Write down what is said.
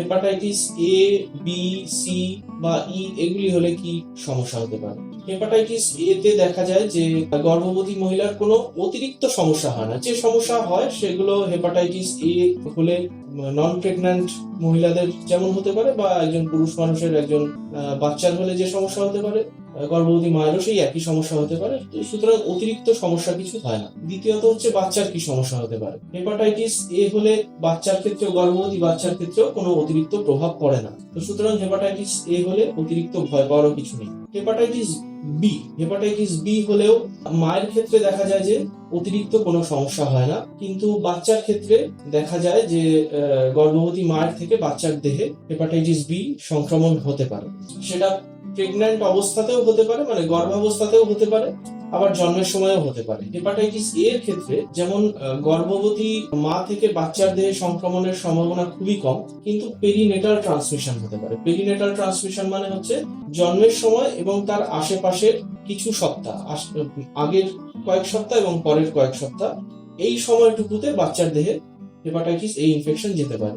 Hepatitis A, B, C বা ই এগুলি হলে কি সমস্যা হতে পারে? হেপাটাইটিস এ তে দেখা যায় যে গর্ভবতী মহিলার কোনো অতিরিক্ত সমস্যা হয় না। যে সমস্যা হয় সেগুলো হেপাটাইটিস এ হলে নন প্রেগন্যান্ট মহিলাদের যেমন হতে পারে, বা একজন পুরুষ মানুষের একজন বাচ্চার হলে যে সমস্যা হতে পারে, গর্ভবতী মায়েরও সেই একই সমস্যা হতে পারে। তো সুতরাং অতিরিক্ত সমস্যা কিছু হয় না। দ্বিতীয়ত হচ্ছে বাচ্চার কি সমস্যা হতে পারে। হেপাটাইটিস এ হলে বাচ্চার ক্ষেত্রে, গর্ভবতী বাচ্চার ক্ষেত্রেও কোনো অতিরিক্ত প্রভাব পড়ে না। তো সুতরাং হেপাটাইটিস এ হলে অতিরিক্ত ভয় পাওয়ারও কিছু নেই। হেপাটাইটিস বি হলেও মায়ের ক্ষেত্রে দেখা যায় যে অতিরিক্ত কোনো সমস্যা হয় না, কিন্তু বাচ্চার ক্ষেত্রে দেখা যায় যে গর্ভবতী মায়ের থেকে বাচ্চার দেহে হেপাটাইটিস বি সংক্রমণ হতে পারে। সেটা প্রেগন্যান্ট অবস্থাতেও হতে পারে, মানে গর্ভাবস্থাতেও হতে পারে, আবার জন্মের সময়ও হতে পারে। হেপাটাইটিস এ এর ক্ষেত্রে যেমন গর্ভবতী মা থেকে বাচ্চার দেহে সংক্রমণের সম্ভাবনা খুবই কম, কিন্তু পেরিনেটাল ট্রান্সমিশন হতে পারে। পেরিনেটাল ট্রান্সমিশন মানে হচ্ছে জন্মের সময় এবং তার আশেপাশের কিছু সপ্তাহ, আগের কয়েক সপ্তাহ এবং পরের কয়েক সপ্তাহ, এই সময়টুকুতে বাচ্চার দেহে হেপাটাইটিস এ ইনফেকশন যেতে পারে।